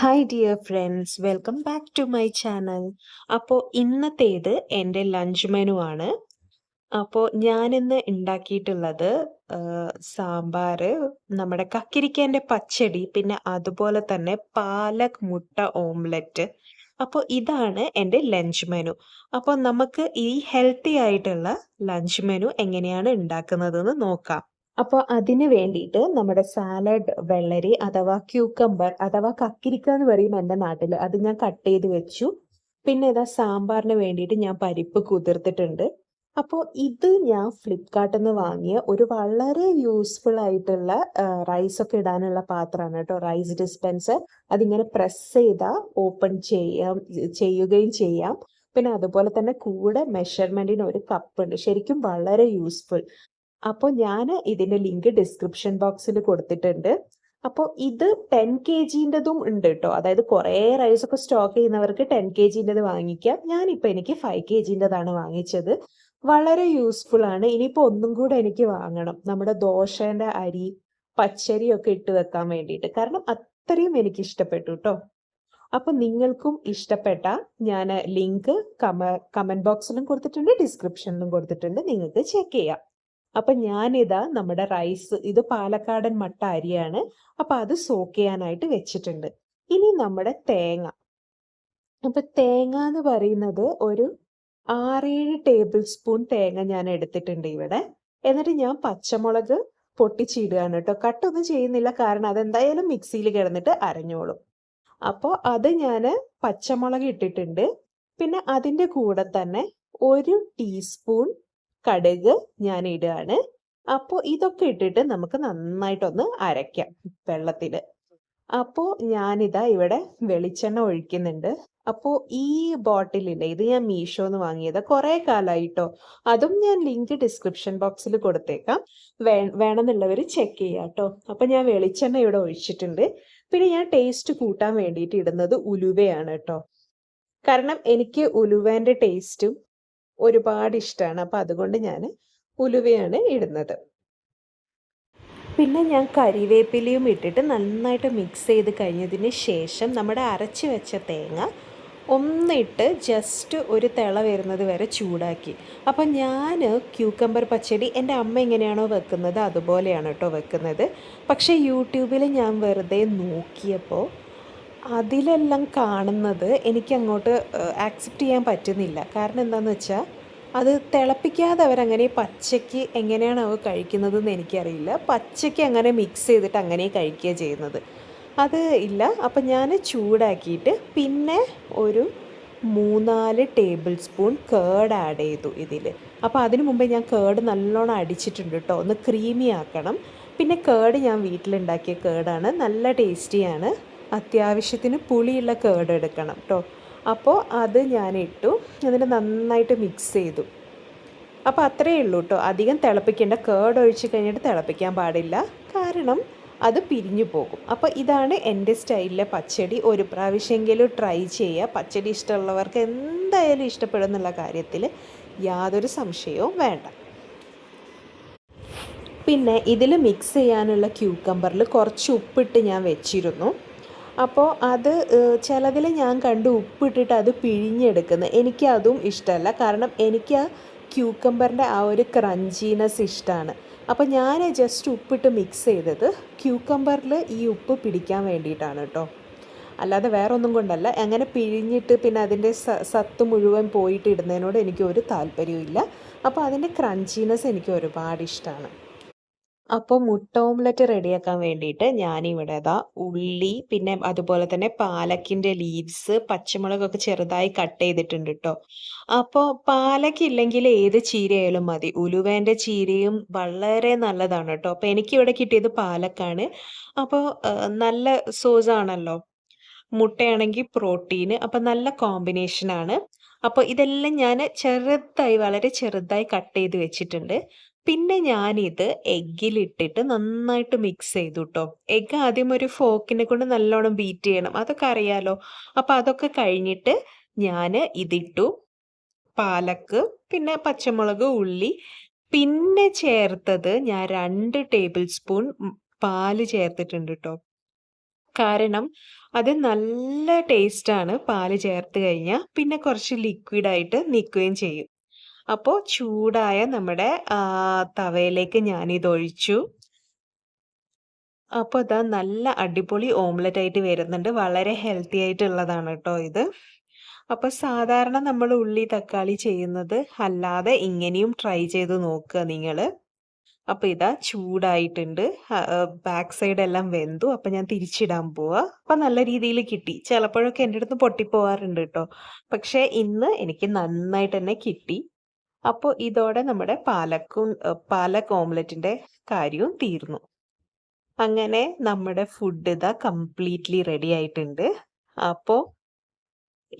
Hi dear friends, welcome back to my channel. അപ്പോൾ ഇന്നത്തേത് എൻ്റെ ലഞ്ച് മെനു ആണ്. അപ്പോൾ ഞാനിന്ന് ഉണ്ടാക്കിയിട്ടുള്ളത് സാമ്പാർ, നമ്മുടെ കക്കിരിക്കേൻ്റെ പച്ചടി, പിന്നെ അതുപോലെ തന്നെ പാലക് മുട്ട ഓംലെറ്റ്. അപ്പോൾ ഇതാണ് എൻ്റെ ലഞ്ച് മെനു. അപ്പോൾ നമുക്ക് ഈ ഹെൽത്തി ആയിട്ടുള്ള ലഞ്ച് മെനു എങ്ങനെയാണ് ഉണ്ടാക്കുന്നതെന്ന് നോക്കാം. അപ്പോൾ അതിന് വേണ്ടിയിട്ട് നമ്മുടെ സാലഡ് വെള്ളരി അഥവാ ക്യൂക്കമ്പർ അഥവാ കക്കിരിക്ക എന്ന് പറയും എൻ്റെ നാട്ടിൽ. അത് ഞാൻ കട്ട് ചെയ്ത് വെച്ചു. പിന്നെ ഇതാ സാമ്പാറിന് വേണ്ടിയിട്ട് ഞാൻ പരിപ്പ് കുതിർത്തിട്ടുണ്ട്. അപ്പോൾ ഇത് ഞാൻ ഫ്ലിപ്കാർട്ടിൽ നിന്ന് വാങ്ങിയ ഒരു വളരെ യൂസ്ഫുൾ ആയിട്ടുള്ള റൈസൊക്കെ ഇടാനുള്ള പാത്രമാണ് കേട്ടോ, റൈസ് ഡിസ്പെൻസർ. അതിങ്ങനെ പ്രസ് ചെയ്താൽ ഓപ്പൺ ചെയ്യുകയും ചെയ്യാം. പിന്നെ അതുപോലെ തന്നെ കൂടെ മെഷർമെൻറ്റിന് ഒരു കപ്പ് ഉണ്ട്. ശരിക്കും വളരെ യൂസ്ഫുൾ. അപ്പോൾ ഞാൻ ഇതിൻ്റെ ലിങ്ക് ഡിസ്ക്രിപ്ഷൻ ബോക്സിൽ കൊടുത്തിട്ടുണ്ട്. അപ്പോൾ ഇത് 10 kgൻ്റെതും ഉണ്ട് കേട്ടോ. അതായത് കുറേ റൈസൊക്കെ സ്റ്റോക്ക് ചെയ്യുന്നവർക്ക് 10 kgൻ്റെത് വാങ്ങിക്കാം. ഞാനിപ്പോൾ എനിക്ക് 5 kgൻ്റെതാണ് വാങ്ങിച്ചത്. വളരെ യൂസ്ഫുൾ ആണ്. ഇനിയിപ്പോൾ ഒന്നും കൂടെ എനിക്ക് വാങ്ങണം, നമ്മുടെ ദോശേൻ്റെ അരി പച്ചരിയൊക്കെ ഇട്ട് വെക്കാൻ വേണ്ടിയിട്ട്. കാരണം അത്രയും എനിക്ക് ഇഷ്ടപ്പെട്ടു കേട്ടോ. അപ്പം നിങ്ങൾക്കും ഇഷ്ടപ്പെട്ട ഞാൻ ലിങ്ക് കമൻറ്റ് ബോക്സിലും കൊടുത്തിട്ടുണ്ട്, ഡിസ്ക്രിപ്ഷനിലും കൊടുത്തിട്ടുണ്ട്. നിങ്ങൾക്ക് ചെക്ക് ചെയ്യാം. അപ്പം ഞാനിതാ നമ്മുടെ റൈസ്, ഇത് പാലക്കാടൻ മട്ട അരിയാണ്. അപ്പം അത് സോക്ക് ചെയ്യാനായിട്ട് വെച്ചിട്ടുണ്ട്. ഇനി നമ്മുടെ തേങ്ങ. അപ്പം തേങ്ങ എന്ന് പറയുന്നത് ഒരു 6-7 ടേബിൾ സ്പൂൺ തേങ്ങ ഞാൻ എടുത്തിട്ടുണ്ട് ഇവിടെ. എന്നിട്ട് ഞാൻ പച്ചമുളക് പൊട്ടിച്ചിടുകയാണ് കേട്ടോ. കട്ടൊന്നും ചെയ്യുന്നില്ല, കാരണം അതെന്തായാലും മിക്സിയിൽ കിടന്നിട്ട് അരഞ്ഞോളും. അപ്പോൾ അത് ഞാൻ പച്ചമുളക് ഇട്ടിട്ടുണ്ട്. പിന്നെ അതിൻ്റെ കൂടെ തന്നെ 1 ടീസ്പൂൺ കടുക് ഞാൻ ഇടുകയാണ്. അപ്പോൾ ഇതൊക്കെ ഇട്ടിട്ട് നമുക്ക് നന്നായിട്ടൊന്ന് അരയ്ക്കാം വെള്ളത്തിൽ. അപ്പോൾ ഞാനിതാ ഇവിടെ വെളിച്ചെണ്ണ ഒഴിക്കുന്നുണ്ട്. അപ്പോൾ ഈ ബോട്ടിലില്ലേ, ഇത് ഞാൻ മീഷോന്ന് വാങ്ങിയത്, കുറേ കാലമായിട്ടോ. അതും ഞാൻ ലിങ്ക് ഡിസ്ക്രിപ്ഷൻ ബോക്സിൽ കൊടുത്തേക്കാം, വേണമെന്നുള്ളവർ ചെക്ക് ചെയ്യാം കേട്ടോ. അപ്പോൾ ഞാൻ വെളിച്ചെണ്ണ ഇവിടെ ഒഴിച്ചിട്ടുണ്ട്. പിന്നെ ഞാൻ ടേസ്റ്റ് കൂട്ടാൻ വേണ്ടിയിട്ട് ഇടുന്നത് ഉലുവയാണ് കേട്ടോ. കാരണം എനിക്ക് ഉലുവേൻ്റെ ടേസ്റ്റും ഒരുപാട് ഇഷ്ടമാണ്. അപ്പം അതുകൊണ്ട് ഞാൻ ഉലുവയാണ് ഇടുന്നത്. പിന്നെ ഞാൻ കരിവേപ്പിലയും ഇട്ടിട്ട് നന്നായിട്ട് മിക്സ് ചെയ്ത് കഴിഞ്ഞതിന് ശേഷം നമ്മുടെ അരച്ച് വെച്ച തേങ്ങ ഒന്നിട്ട് ജസ്റ്റ് ഒരു തിള വരുന്നത് വരെ ചൂടാക്കി. അപ്പം ഞാൻ ക്യൂക്കമ്പർ പച്ചടി എൻ്റെ അമ്മ എങ്ങനെയാണോ വെക്കുന്നത് അതുപോലെയാണ് കേട്ടോ വെക്കുന്നത്. പക്ഷേ യൂട്യൂബിൽ ഞാൻ വെറുതെ നോക്കിയപ്പോൾ അതിലെല്ലാം കാണുന്നത് എനിക്ക് അങ്ങോട്ട് ആക്സെപ്റ്റ് ചെയ്യാൻ പറ്റുന്നില്ല. കാരണം എന്താണെന്ന് വെച്ചാൽ അത് തിളപ്പിക്കാതെ അവരങ്ങനെ പച്ചയ്ക്ക് എങ്ങനെയാണ് അവർ കഴിക്കുന്നതെന്ന് എനിക്കറിയില്ല. പച്ചയ്ക്ക് അങ്ങനെ മിക്സ് ചെയ്തിട്ട് അങ്ങനെ കഴിക്കുക ചെയ്യുന്നത്. അത് ഇല്ല. അപ്പം ഞാൻ ചൂടാക്കിയിട്ട് പിന്നെ ഒരു 3-4 ടേബിൾ സ്പൂൺ കേർഡ് ആഡ് ചെയ്തു ഇതിൽ. അപ്പോൾ അതിന് മുമ്പേ ഞാൻ കേർഡ് നല്ലോണം അടിച്ചിട്ടുണ്ട് കേട്ടോ, ഒന്ന് ക്രീമി ആക്കണം. പിന്നെ കേർഡ് ഞാൻ വീട്ടിലുണ്ടാക്കിയ കേർഡാണ്, നല്ല ടേസ്റ്റിയാണ്. അത്യാവശ്യത്തിന് പുളിയുള്ള കേർഡ് എടുക്കണം കേട്ടോ. അപ്പോൾ അത് ഞാൻ ഇട്ടു, എന്നിട്ട് നന്നായിട്ട് മിക്സ് ചെയ്തു. അപ്പോൾ അത്രയേ ഉള്ളൂ കേട്ടോ, അധികം തിളപ്പിക്കേണ്ട. കേർഡ് ഒഴിച്ച് കഴിഞ്ഞിട്ട് തിളപ്പിക്കാൻ പാടില്ല, കാരണം അത് പിരിഞ്ഞു പോകും. അപ്പോൾ ഇതാണ് എൻ്റെ സ്റ്റൈലിലെ പച്ചടി. ഒരു പ്രാവശ്യമെങ്കിലും ട്രൈ ചെയ്യുക. പച്ചടി ഇഷ്ടമുള്ളവർക്ക് എന്തായാലും ഇഷ്ടപ്പെടും എന്നുള്ള കാര്യത്തിൽ യാതൊരു സംശയവും വേണ്ട. പിന്നെ ഇതിൽ മിക്സ് ചെയ്യാനുള്ള ക്യൂക്കമ്പറിൽ കുറച്ച് ഉപ്പിട്ട് ഞാൻ വെച്ചിരുന്നു. അപ്പോൾ അത് ചിലതിൽ ഞാൻ കണ്ടു ഉപ്പിട്ടിട്ട് അത് പിഴിഞ്ഞെടുക്കുന്നത്. എനിക്ക് അതും ഇഷ്ടമല്ല, കാരണം എനിക്ക് ആ ക്യൂക്കമ്പറിൻ്റെ ആ ഒരു ക്രഞ്ചിനെസ് ഇഷ്ടമാണ്. അപ്പോൾ ഞാൻ ജസ്റ്റ് ഉപ്പിട്ട് മിക്സ് ചെയ്തത് ക്യൂക്കമ്പറിൽ ഈ ഉപ്പ് പിടിക്കാൻ വേണ്ടിയിട്ടാണ് കേട്ടോ, അല്ലാതെ വേറെ ഒന്നും കൊണ്ടല്ല. അങ്ങനെ പിഴിഞ്ഞിട്ട് പിന്നെ അതിൻ്റെ സത്ത് മുഴുവൻ പോയിട്ട് ഇടുന്നതിനോട് എനിക്ക് ഒരു താല്പര്യവും ഇല്ല. അപ്പോൾ അതിൻ്റെ ക്രഞ്ചിനെസ് എനിക്ക് ഒരുപാട് ഇഷ്ടമാണ്. അപ്പോൾ മുട്ട ഓംലെറ്റ് റെഡിയാക്കാൻ വേണ്ടിയിട്ട് ഞാനിവിടെ ഉള്ളി, പിന്നെ അതുപോലെ തന്നെ പാലക്കിൻ്റെ ലീവ്സ്, പച്ചമുളകൊക്കെ ചെറുതായി കട്ട് ചെയ്തിട്ടുണ്ട് കേട്ടോ. അപ്പോൾ പാലക്ക് ഇല്ലെങ്കിൽ ഏത് ചീരയായാലും മതി. ഉലുവേൻ്റെ ചീരയും വളരെ നല്ലതാണ് കേട്ടോ. അപ്പോൾ എനിക്കിവിടെ കിട്ടിയത് പാലക്കാണ്. അപ്പോൾ നല്ല സോസാണല്ലോ, മുട്ടയാണെങ്കിൽ പ്രോട്ടീന്, അപ്പം നല്ല കോമ്പിനേഷനാണ്. അപ്പോൾ ഇതെല്ലാം ഞാൻ ചെറുതായി, വളരെ ചെറുതായി കട്ട് ചെയ്ത് വെച്ചിട്ടുണ്ട്. പിന്നെ ഞാനിത് എഗ്ഗിലിട്ടിട്ട് നന്നായിട്ട് മിക്സ് ചെയ്തു കേട്ടോ. എഗ്ഗ് ആദ്യം ഒരു ഫോക്കിനെ കൊണ്ട് നല്ലോണം ബീറ്റ് ചെയ്യണം, അതൊക്കെ അറിയാലോ. അപ്പോൾ അതൊക്കെ കഴിഞ്ഞിട്ട് ഞാൻ ഇതിട്ടു, പാലക്ക്, പിന്നെ പച്ചമുളക്, ഉള്ളി. പിന്നെ ചേർത്തത് ഞാൻ 2 ടേബിൾ സ്പൂൺ പാല് ചേർത്തിട്ടുണ്ട് കേട്ടോ. കാരണം അത് നല്ല ടേസ്റ്റാണ് പാല് ചേർത്ത് കഴിഞ്ഞാൽ. പിന്നെ കുറച്ച് ലിക്വിഡായിട്ട് നിൽക്കുകയും ചെയ്യും. അപ്പോൾ ചൂടായ നമ്മുടെ തവയിലേക്ക് ഞാനിതൊഴിച്ചു. അപ്പോൾ ഇതാ നല്ല അടിപൊളി ഓംലെറ്റ് ആയിട്ട് വരുന്നുണ്ട്. വളരെ ഹെൽത്തി ആയിട്ടുള്ളതാണ് കേട്ടോ ഇത്. അപ്പോൾ സാധാരണ നമ്മൾ ഉള്ളി, തക്കാളി ചെയ്യുന്നത് അല്ലാതെ ഇങ്ങനെയും ട്രൈ ചെയ്ത് നോക്കുക നിങ്ങള്. അപ്പോൾ ഇതാ ചൂടായിട്ടുണ്ട്. ബാക്ക് സൈഡ് എല്ലാം വെന്തു. അപ്പോൾ ഞാൻ തിരിച്ചിടാൻ പോവാ. അപ്പോൾ നല്ല രീതിയിൽ കിട്ടി. ചിലപ്പോഴൊക്കെ എൻ്റെ അടുത്ത് പൊട്ടിപ്പോവാറുണ്ട് കേട്ടോ. പക്ഷേ ഇന്ന് എനിക്ക് നന്നായിട്ട് തന്നെ കിട്ടി. അപ്പോൾ ഇതോടെ നമ്മുടെ പാലക് ഓംലെറ്റിന്റെ കാര്യവും തീർന്നു. അങ്ങനെ നമ്മുടെ ഫുഡ് ഇതാ കംപ്ലീറ്റ്ലി റെഡി ആയിട്ടുണ്ട്. അപ്പോൾ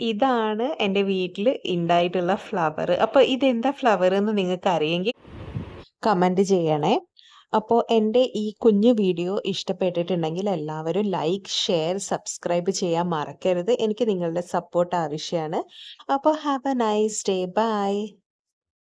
ഇതാണ് എൻ്റെ വീട്ടിൽ ഉണ്ടായിട്ടുള്ള ഫ്ലവർ. അപ്പോൾ ഇതെന്താ ഫ്ലവർ എന്ന് നിങ്ങൾക്ക് അറിയെങ്കിൽ കമന്റ് ചെയ്യണേ. അപ്പോൾ എൻ്റെ ഈ കുഞ്ഞു വീഡിയോ ഇഷ്ടപ്പെട്ടിട്ടുണ്ടെങ്കിൽ എല്ലാവരും ലൈക്ക്, ഷെയർ, സബ്സ്ക്രൈബ് ചെയ്യാൻ മറക്കരുത്. എനിക്ക് നിങ്ങളുടെ സപ്പോർട്ട് ആവശ്യമാണ്. അപ്പോൾ have a nice day. By.